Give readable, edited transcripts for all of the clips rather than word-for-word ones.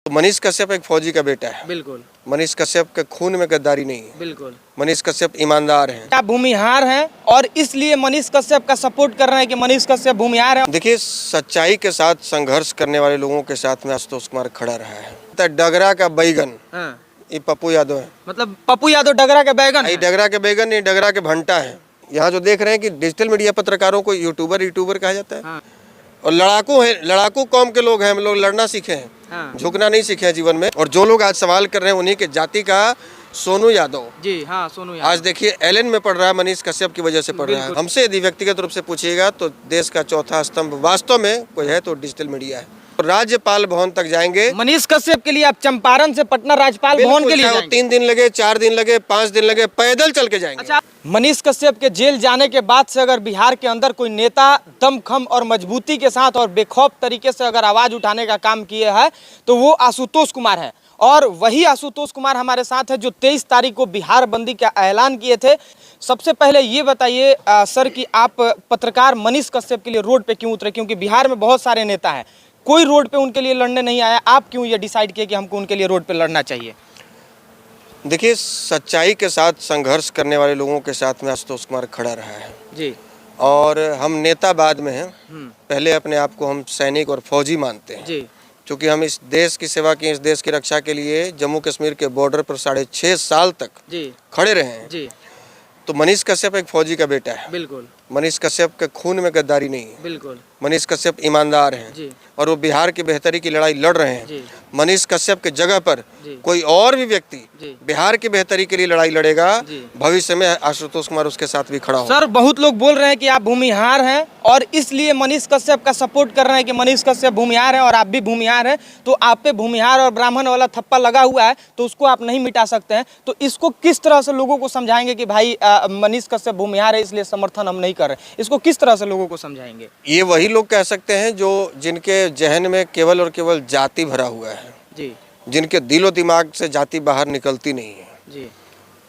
तो मनीष कश्यप एक फौजी का बेटा है। बिल्कुल। मनीष कश्यप के खून में गद्दारी नहीं है। बिल्कुल। मनीष कश्यप ईमानदार हैं। आप भूमिहार हैं और इसलिए मनीष कश्यप का सपोर्ट कर रहे हैं कि मनीष कश्यप भूमिहार है। देखिए, सच्चाई के साथ संघर्ष करने वाले लोगों के साथ में आशुतोष कुमार खड़ा रहा है। डगरा का बैगन ये पप्पू यादव है। मतलब पप्पू यादव डगरा के बैगन है। डगरा के बैगन नहीं, डगरा के भंटा है। यहाँ जो देख रहे हैं कि डिजिटल मीडिया पत्रकारों को यूट्यूबर कहा जाता है। और लड़ाकू है, लड़ाकू कौम के लोग हैं। हम लोग लड़ना सीखे हैं, झुकना नहीं सीखे हैं जीवन में। और जो लोग आज सवाल कर रहे हैं उन्हीं के जाति का सोनू यादव। जी हाँ, सोनू यादव आज देखिए एलन में पढ़ रहा है, मनीष कश्यप की वजह से पढ़ रहा है। हमसे यदि व्यक्तिगत रूप से पूछिएगा तो देश का चौथा स्तंभ वास्तव में कोई है तो डिजिटल मीडिया है। राज्यपाल भवन तक जाएंगे। मनीष कश्यप के लिए आप चंपारण से पटना राज्यपाल भवन के लिए 3 दिन लगे, 4 दिन लगे, 5 दिन लगे, पैदल चल के जाएंगे। अच्छा, मनीष कश्यप के जेल जाने के बाद से अगर बिहार के अंदर कोई नेता दमखम और मजबूती के साथ और बेखौफ तरीके से अगर आवाज उठाने का काम किए है तो वो आशुतोष कुमार है। और वही आशुतोष कुमार हमारे साथ है जो 23 तारीख को बिहार बंदी का ऐलान किए थे। सबसे पहले ये बताइए सर कि आप पत्रकार मनीष कश्यप के लिए रोड पे क्यों उतरे, क्योंकि बिहार में बहुत सारे नेता हैं, कोई रोड पे उनके लिए लड़ने नहीं आया। आप क्यों ये डिसाइड किए कि हमको उनके लिए रोड पे लड़ना चाहिए? देखिए, सच्चाई के साथ संघर्ष करने वाले लोगों के साथ में आशुतोष कुमार खड़ा रहा है जी। और हम नेता बाद में हैं। पहले अपने आप को हम सैनिक और फौजी मानते हैं जी। क्योंकि हम इस देश की सेवा की, इस देश की रक्षा के लिए जम्मू कश्मीर के बॉर्डर पर 6.5 साल तक जी खड़े रहे हैं जी। तो मनीष कश्यप एक फौजी का बेटा है। बिल्कुल। मनीष कश्यप के खून में गद्दारी नहीं है। बिल्कुल। मनीष कश्यप ईमानदार हैं जी। और वो बिहार की बेहतरी की लड़ाई लड़ रहे हैं जी। मनीष कश्यप के जगह पर कोई और भी व्यक्ति बिहार की बेहतरी के लिए लड़ाई लड़ेगा, भविष्य में आशुतोष कुमार उसके साथ भी खड़ा हो। सर, बहुत लोग बोल रहे हैं कि आप भूमिहार हैं और इसलिए मनीष कश्यप का सपोर्ट कर रहे हैं कि मनीष कश्यप भूमिहार है और आप भी भूमिहार हैं। तो आप पे भूमिहार और ब्राह्मण वाला थप्पा लगा हुआ है तो उसको आप नहीं मिटा सकते हैं। तो इसको किस तरह से लोगों को समझाएंगे कि भाई मनीष कश्यप भूमिहार है इसलिए समर्थन हम नहीं कर रहे? इसको किस तरह से लोगों को समझाएंगे? ये वही लोग कह सकते हैं जो जिनके जहन में केवल और केवल जाति भरा हुआ है जी। जिनके दिलो दिमाग से जाति बाहर निकलती नहीं है जी।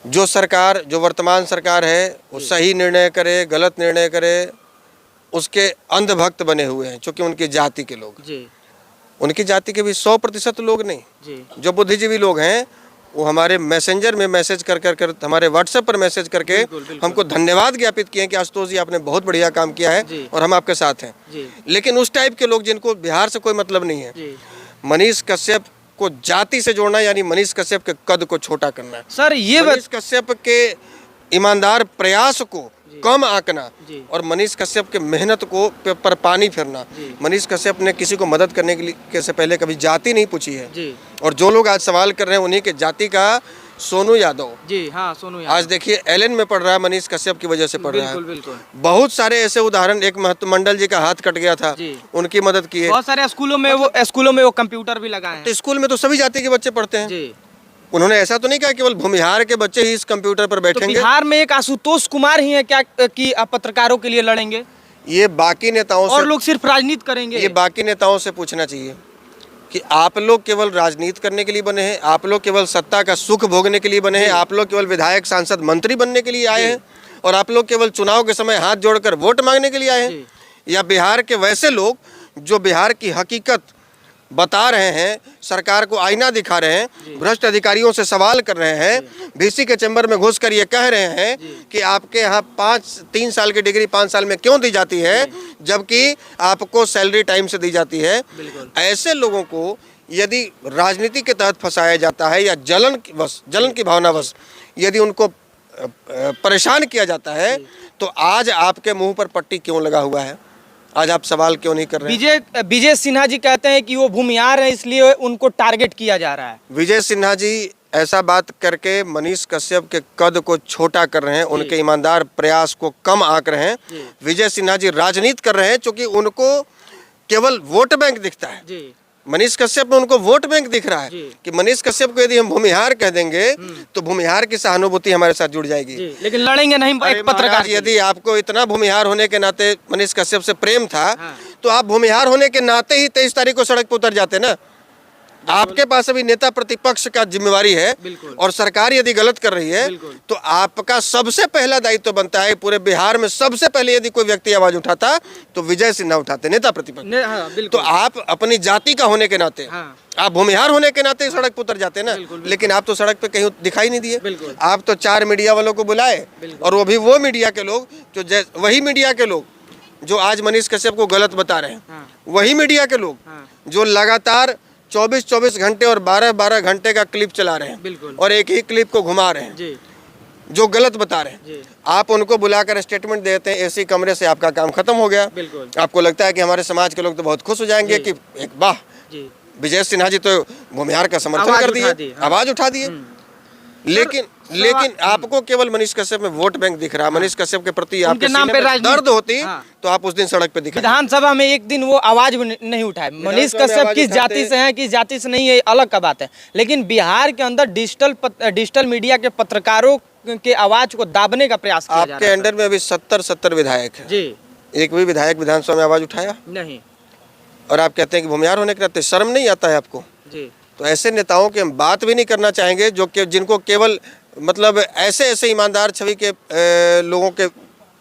जो सरकार, जो वर्तमान सरकार है वो सही निर्णय करे, गलत निर्णय करे, उसके अंधभक्त बने हुए हैं। चूंकि उनकी जाति के लोग जी। उनकी जाति के भी 100% लोग नहीं जी। जो बुद्धिजीवी लोग हैं वो हमारे मैसेंजर में मैसेज कर हमारे व्हाट्सएप पर मैसेज करके हमको धन्यवाद ज्ञापित किए कि आशुतोष जी आपने बहुत बढ़िया काम किया है और हम आपके साथ हैं। लेकिन उस टाइप के लोग जिनको बिहार से कोई मतलब नहीं है, मनीष कश्यप को जाति से जोड़ना यानी मनीष कश्यप के कद को छोटा करना। सर, ये मनीष कश्यप के ईमानदार प्रयास को कम आंकना और मनीष कश्यप के मेहनत को पर पानी फिरना। मनीष कश्यप ने किसी को मदद करने के लिए से पहले कभी जाति नहीं पूछी है जी। और जो लोग आज सवाल कर रहे हैं उन्हीं के जाति का सोनू यादव जी। हाँ, सोनू यादव। आज देखिए एलन में पढ़ रहा है, मनीष कश्यप की वजह से पढ़ रहा है। बिल्कुल। बहुत सारे ऐसे उदाहरण, एक महत्वमंडल जी का हाथ कट गया था, उनकी मदद की है। बहुत सारे स्कूलों में वो कंप्यूटर भी लगाए हैं। तो स्कूल में तो सभी जाति के बच्चे पढ़ते हैं। उन्होंने ऐसा तो नहीं कहा केवल भूमिहार के बच्चे ही इस कंप्यूटर पर बैठेंगे। तो बिहार में एक आशुतोष कुमार ही है क्या कि पत्रकारों के लिए लड़ेंगे? ये बाकी नेताओं से, और लोग सिर्फ राजनीति करेंगे? ये बाकी नेताओं से पूछना चाहिए कि आप लोग केवल राजनीति करने के लिए बने हैं, आप लोग केवल सत्ता का सुख भोगने के लिए बने हैं, आप लोग केवल विधायक, सांसद, मंत्री बनने के लिए आए हैं और आप लोग केवल चुनाव के समय हाथ जोड़कर वोट मांगने के लिए आए हैं? या बिहार के वैसे लोग जो बिहार की हकीकत बता रहे हैं, सरकार को आईना दिखा रहे हैं, भ्रष्ट अधिकारियों से सवाल कर रहे हैं, VC के चैम्बर में घुसकर ये कह रहे हैं कि आपके यहाँ 3 साल की डिग्री 5 साल में क्यों दी जाती है जबकि आपको सैलरी टाइम से दी जाती है? ऐसे लोगों को यदि राजनीति के तहत फंसाया जाता है या जलन की भावनावश यदि उनको परेशान किया जाता है तो आज आपके मुंह पर पट्टी क्यों लगा हुआ है? आज आप सवाल क्यों नहीं कर रहे हैं? विजय सिन्हा जी कहते हैं कि वो भूमिहार है इसलिए उनको टारगेट किया जा रहा है। विजय सिन्हा जी ऐसा बात करके मनीष कश्यप के कद को छोटा कर रहे हैं, उनके ईमानदार प्रयास को कम आंक रहे हैं। विजय सिन्हा जी राजनीति कर रहे हैं क्योंकि उनको केवल वोट बैंक दिखता है। मनीष कश्यप में उनको वोट बैंक दिख रहा है कि मनीष कश्यप को यदि हम भूमिहार कह देंगे तो भूमिहार की सहानुभूति हमारे साथ जुड़ जाएगी। लेकिन लड़ेंगे नहीं एक पत्रकार। यदि आपको इतना भूमिहार होने के नाते मनीष कश्यप से प्रेम था तो आप भूमिहार होने के नाते ही 23 तारीख को सड़क पर उतर जाते ना। आपके पास अभी नेता प्रतिपक्ष का जिम्मेवारी है बिल्कुल। और सरकार यदि गलत कर रही है बिल्कुल। तो आपका सबसे पहला दायित्व बनता है, पूरे बिहार में सबसे पहले यदि कोई व्यक्ति आवाज उठाता तो विजय सिन्हा उठाते, नेता प्रतिपक्ष। हाँ, तो बिल्कुल। आप अपनी जाति का होने के नाते, हाँ। आप भूमिहार होने के नाते सड़क पर उतर जाते ना, बिल्कुल, बिल्कुल। लेकिन आप तो सड़क पे कहीं दिखाई नहीं दिए। बिल्कुल। आप तो 4 मीडिया वालों को बुलाए, बिल्कुल। और वो भी वो मीडिया के लोग जो वही मीडिया के लोग जो आज मनीष कश्यप को गलत बता रहे हैं, हाँ। वही मीडिया के लोग हाँ। जो लगातार 24-24 घंटे और 12-12 घंटे का क्लिप चला रहे हैं, बिल्कुल। और एक ही क्लिप को घुमा रहे हैं, जी जो गलत बता रहे हैं। जी आप उनको बुलाकर स्टेटमेंट देते हैं, एसी कमरे से आपका काम खत्म हो गया। बिल्कुल। आपको लगता है कि हमारे समाज के लोग तो बहुत खुश हो जाएंगे जी। कि एक वाह, जी विजय सिन्हा जी तो भूमिहार का समर्थन आवाज कर उठा दी, दिए, हाँ। आवाज उठा दिए। लेकिन आपको केवल मनीष कश्यप में वोट बैंक दिख रहा है। मनीष कश्यप के प्रति आपके नाम सीने पे में राजनीति- दर्द होती हाँ। तो आप उस दिन सड़क पे दिखाई। विधानसभा में एक दिन वो आवाज नहीं उठाए। मनीष विधानसभा में कश्यप आवाज किस उठाते जाति से हैं, किस जाति से नहीं है, अलग का बात है। लेकिन बिहार के अंदर डिजिटल मीडिया के पत्रकारों के आवाज को दाबने का प्रयास किया जा आपके रहा है। अंडर में अभी 70 विधायक है, जी एक भी विधायक विधानसभा में आवाज उठाया? नहीं। और आप कहते हैं कि भूमिहार होने के नाते शर्म नहीं आता है आपको? जी तो ऐसे नेताओं की हम बात भी नहीं करना चाहेंगे जो कि जिनको केवल मतलब ऐसे ईमानदार छवि के लोगों के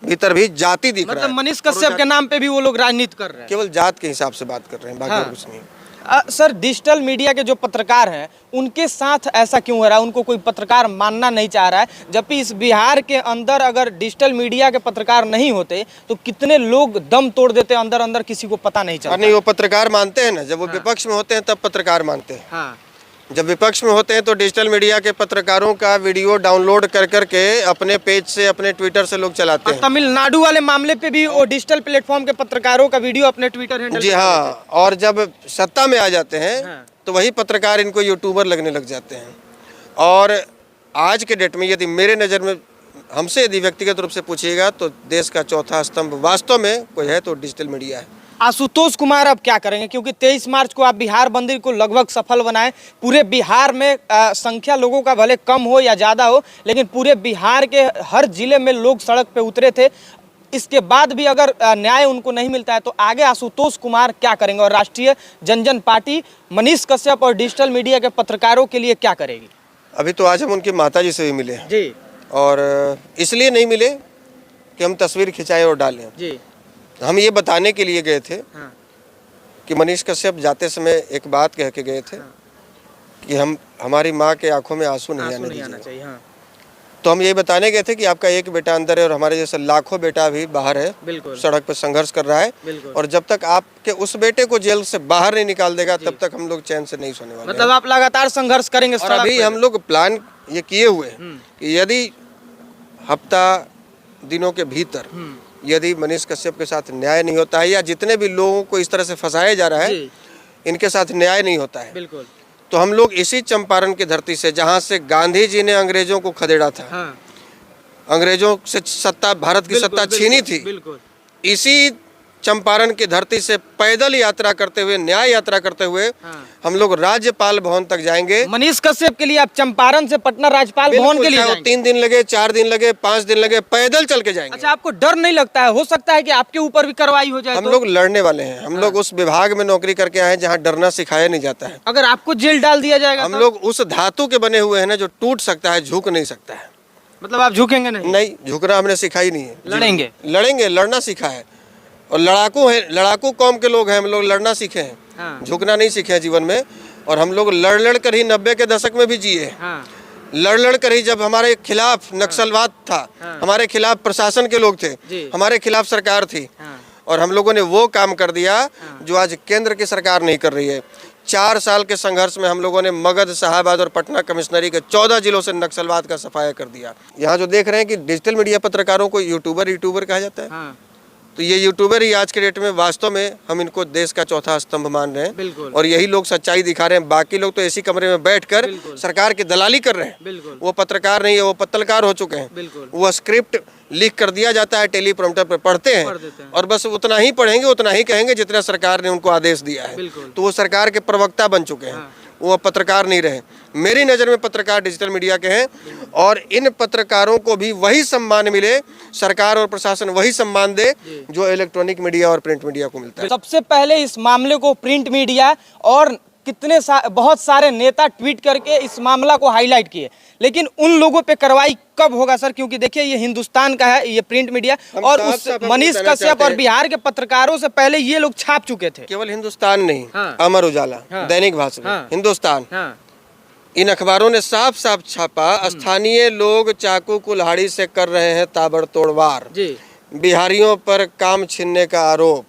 भीतर भी जाति दिख रहा मतलब है। मनीष कश्यप के नाम पे भी वो लोग राजनीति कर रहे हैं। केवल जात के हिसाब से बात कर रहे हैं, बाकी हाँ। और कुछ नहीं। सर, डिजिटल मीडिया के जो पत्रकार हैं उनके साथ ऐसा क्यों हो रहा है? उनको कोई पत्रकार मानना नहीं चाह रहा है, जबकि इस बिहार के अंदर अगर डिजिटल मीडिया के पत्रकार नहीं होते तो कितने लोग दम तोड़ देते अंदर अंदर, किसी को पता नहीं चलता। नहीं, वो पत्रकार मानते हैं ना, जब वो विपक्ष में होते हैं तब पत्रकार मानते हैं। हाँ जब विपक्ष में होते हैं तो डिजिटल मीडिया के पत्रकारों का वीडियो डाउनलोड कर करके अपने पेज से, अपने ट्विटर से लोग चलाते हैं। तमिलनाडु वाले मामले पे भी वो डिजिटल प्लेटफॉर्म के पत्रकारों का वीडियो अपने ट्विटर हैंडल जी हाँ, और जब सत्ता में आ जाते हैं हाँ। तो वही पत्रकार इनको यूट्यूबर लगने लग जाते हैं। और आज के डेट में यदि मेरे नज़र में हमसे यदि व्यक्तिगत रूप से पूछिएगा तो देश का चौथा स्तंभ वास्तव में कोई है तो डिजिटल मीडिया है। आशुतोष कुमार अब क्या करेंगे? क्योंकि 23 मार्च को आप बिहार बंदी को लगभग सफल बनाए। पूरे बिहार में संख्या लोगों का भले कम हो या ज़्यादा हो, लेकिन पूरे बिहार के हर जिले में लोग सड़क पे उतरे थे। इसके बाद भी अगर न्याय उनको नहीं मिलता है तो आगे आशुतोष कुमार क्या करेंगे? और राष्ट्रीय जनजन पार्टी मनीष कश्यप और डिजिटल मीडिया के पत्रकारों के लिए क्या करेगी? अभी तो आज हम उनकी माता जी से भी मिले हैं, जी और इसलिए नहीं मिले कि हम तस्वीर खिंचाएं और डालें। जी हम ये बताने के लिए गए थे हाँ कि मनीष कश्यप जाते समय एक बात कह के गए थे कि हमारी माँ के आंखों में आंसू नहीं आने नहीं आना दीजिए। चाहिए। हाँ तो हम ये बताने गए थे कि आपका एक बेटा अंदर है और हमारे जैसे लाखों बेटा भी बाहर है, बिल्कुल सड़क पर संघर्ष कर रहा है, बिल्कुल। और जब तक आपके उस बेटे को जेल से बाहर नहीं निकाल देगा तब तक हम लोग चैन से नहीं सोने वाले मतलब आप लगातार संघर्ष करेंगे हैं। और सड़क अभी पे? हम लोग प्लान ये किए हुए हैं कि यदि हफ्ता दिनों के भीतर यदि मनीष कश्यप के साथ न्याय नहीं होता है या जितने भी लोगों को इस तरह से फंसाया जा रहा है जी इनके साथ न्याय नहीं होता है, बिल्कुल तो हम लोग इसी चंपारण की धरती से, जहाँ से गांधी जी ने अंग्रेजों को खदेड़ा था, हाँ अंग्रेजों से सत्ता, भारत की बिल्कुल, सत्ता छीनी बिल्कुल, थी, बिल्कुल इसी चंपारण की धरती से पैदल यात्रा करते हुए, न्याय यात्रा करते हुए हाँ। हम लोग राज्यपाल भवन तक जाएंगे। मनीष कश्यप के लिए आप चंपारण से पटना राज्यपाल भवन के लिए चाहे वो जाएंगे? 3 दिन लगे, 4 दिन लगे, 5 दिन लगे, पैदल चल के जाएंगे। अच्छा, आपको डर नहीं लगता है? हो सकता है कि आपके ऊपर भी कार्रवाई हो जाए हम तो? लोग लड़ने वाले हैं। हम लोग उस विभाग में नौकरी करके आए हैं जहाँ डरना सिखाया नहीं जाता है। अगर आपको जेल डाल दिया जाएगा हम तो? लोग उस धातु के बने हुए हैं ना जो टूट सकता है, झुक नहीं सकता है। मतलब आप झुकेंगे नहीं? नहीं, झुकना हमने सिखा ही नहीं है। लड़ेंगे? लड़ेंगे, लड़ना सीखा है, और लड़ाकू है, लड़ाकू कौम के लोग हैं हम लोग। लड़ना सीखे हैं, हाँ। झुकना नहीं सीखे हैं जीवन में। और हम लोग लड़ लड़ कर ही 90 के दशक में भी जिए हैं। हाँ लड़ लड़ कर ही, जब हमारे खिलाफ नक्सलवाद था, हाँ। हमारे खिलाफ प्रशासन के लोग थे, जी। हमारे खिलाफ सरकार थी, हाँ और हम लोगों ने वो काम कर दिया जो आज केंद्र की सरकार नहीं कर रही है। 4 साल के संघर्ष में हम लोगों ने मगध, शाहबाद और पटना कमिश्नरी के 14 जिलों से नक्सलवाद का सफाया कर दिया। यहाँ जो देख रहे हैं कि डिजिटल मीडिया पत्रकारों को यूट्यूबर कहा जाता है, हाँ तो ये यूट्यूबर ही आज के डेट में वास्तव में हम इनको देश का चौथा स्तंभ मान रहे हैं। बिल्कुल। और यही लोग सच्चाई दिखा रहे हैं। बाकी लोग तो इसी कमरे में बैठकर बिल्कुल। सरकार की दलाली कर रहे हैं। बिल्कुल वो पत्रकार नहीं है, वो पत्रकार हो चुके हैं। बिल्कुल वो स्क्रिप्ट लिख कर दिया जाता है, टेलीप्रॉम्प्टर पे पढ़ते पढ़ देते हैं हैं। और बस उतना ही पढ़ेंगे, उतना ही कहेंगे जितना सरकार ने उनको आदेश दिया है। बिल्कुल। तो वो सरकार के प्रवक्ता बन चुके हैं। हाँ। वो पत्रकार नहीं रहे। मेरी नज़र में पत्रकार डिजिटल मीडिया के हैं, और इन पत्रकारों को भी वही सम्मान मिले, सरकार और प्रशासन वही सम्मान दे जो इलेक्ट्रॉनिक मीडिया और प्रिंट मीडिया को मिलता है। सबसे पहले इस मामले को प्रिंट मीडिया और बहुत सारे नेता ट्वीट करके इस मामला को हाईलाइट किए, लेकिन उन लोगों पे कार्रवाई कब होगा सर? क्योंकि देखिए ये हिंदुस्तान का है, ये प्रिंट मीडिया, और उस मनीष कश्यप और बिहार के पत्रकारों से पहले ये लोग छाप चुके थे। केवल हिंदुस्तान नहीं, हाँ। अमर उजाला, हाँ। दैनिक भास्कर, हाँ। हिंदुस्तान, हाँ। इन अखबारों ने साफ साफ छापा, स्थानीय लोग चाकू कुल्हाड़ी से कर रहे हैं ताबड़तोड़ वार, जी। बिहारियों पर काम छीनने का आरोप,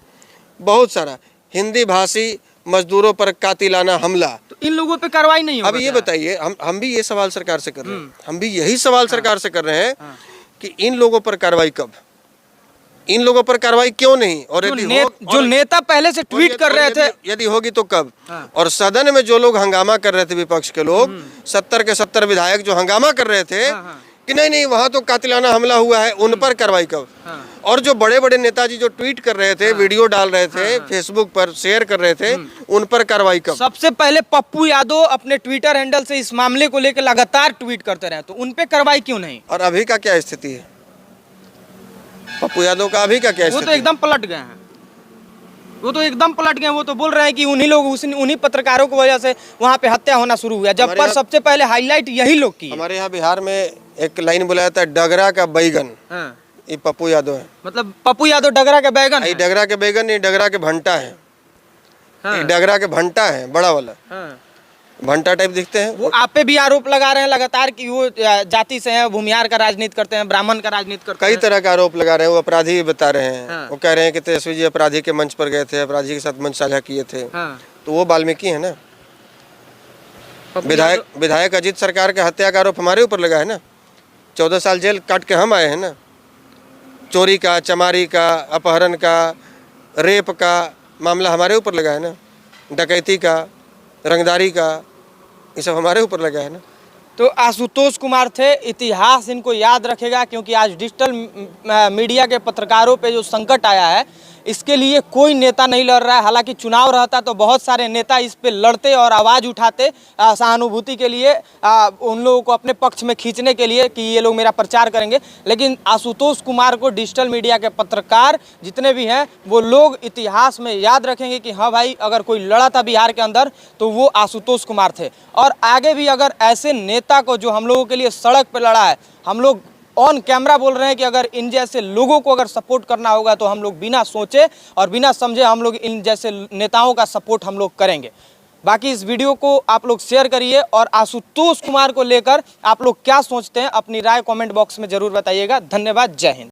बहुत सारा हिंदी भाषी मजदूरों पर कातिलाना हमला। तो इन लोगों पे कार्रवाई नहीं होगा? अब ये बताइए, हम भी ये सवाल सरकार से कर रहे हैं, हम भी यही सवाल सरकार से कर रहे हैं कि इन लोगों पर कार्रवाई कब, इन लोगों पर कार्रवाई क्यों नहीं? और जो नेता पहले से ट्वीट कर रहे थे, यदि होगी तो कब? हाँ। और सदन में जो लोग हंगामा कर रहे थे, विपक्ष के लोग 70 के 70 विधायक जो हंगामा कर रहे थे कि नहीं नहीं वहां तो कातिलाना हमला हुआ है, उन पर कार्रवाई कब? और जो बड़े बड़े नेताजी जो ट्वीट कर रहे थे, वीडियो डाल रहे थे, फेसबुक पर शेयर कर रहे थे, उन पर कार्रवाई कब? सबसे पहले पप्पू यादव अपने ट्विटर हैंडल से इस मामले को लेकर लगातार ट्वीट करते रहे, तो उन पे कार्रवाई क्यों नहीं? और अभी का क्या स्थिति है? पप्पू यादव का अभी का क्या वो स्थिति तो एकदम पलट गए हैं, वो तो एकदम पलट गए। वो तो बोल रहे हैं कि उन्हीं लोग, उन्हीं पत्रकारों की वजह से वहाँ पे हत्या होना शुरू हुआ, जब पर सबसे पहले हाईलाइट यही लोग की। हमारे यहाँ बिहार में एक लाइन बुलाया था, डगरा का बैगन, हाँ। ये पप्पू यादव है। मतलब पप्पू यादव डगरा के बैगन ये डगरा के बैगन, ये डगरा के भंटा है। हाँ। ये डगरा के भंटा है, बड़ा वाला। हाँ। भंटा टाइप दिखते हैं। वो आप पे भी आरोप लगा रहे हैं लगातार कि वो जाति से हैं, भूमिहार का राजनीति करते हैं, ब्राह्मण का राजनीति करते हैं। कई तरह का आरोप लगा रहे हैं, वो अपराधी भी बता रहे हैं। हाँ। वो कह रहे हैं कि तेजस्वी जी अपराधी के मंच पर गए थे, अपराधी के साथ मंच साझा किए थे। हाँ। तो वो वाल्मीकि है ना। विधायक अजीत सरकार के हत्या का आरोप हमारे ऊपर लगा है ना। 14 साल जेल काट के हम आए हैं ना। चोरी का, चमारी का, अपहरण का, रेप का मामला हमारे ऊपर लगा है ना। डकैती का, रंगदारी का, ये सब हमारे ऊपर लगा है ना। तो आशुतोष कुमार थे, इतिहास इनको याद रखेगा, क्योंकि आज डिजिटल मीडिया के पत्रकारों पे जो संकट आया है, इसके लिए कोई नेता नहीं लड़ रहा है। हालांकि चुनाव रहता तो बहुत सारे नेता इस पे लड़ते और आवाज़ उठाते सहानुभूति के लिए, उन लोगों को अपने पक्ष में खींचने के लिए कि ये लोग मेरा प्रचार करेंगे। लेकिन आशुतोष कुमार को डिजिटल मीडिया के पत्रकार जितने भी हैं वो लोग इतिहास में याद रखेंगे कि हाँ भाई, अगर कोई लड़ा था बिहार के अंदर तो वो आशुतोष कुमार थे। और आगे भी अगर ऐसे नेता को जो हम लोगों के लिए सड़क पर लड़ा है, हम लोग ऑन कैमरा बोल रहे हैं कि अगर इन जैसे लोगों को अगर सपोर्ट करना होगा तो हम लोग बिना सोचे और बिना समझे हम लोग इन जैसे नेताओं का सपोर्ट हम लोग करेंगे। बाकी इस वीडियो को आप लोग शेयर करिए और आशुतोष कुमार को लेकर आप लोग क्या सोचते हैं, अपनी राय कमेंट बॉक्स में जरूर बताइएगा। धन्यवाद, जय हिंद।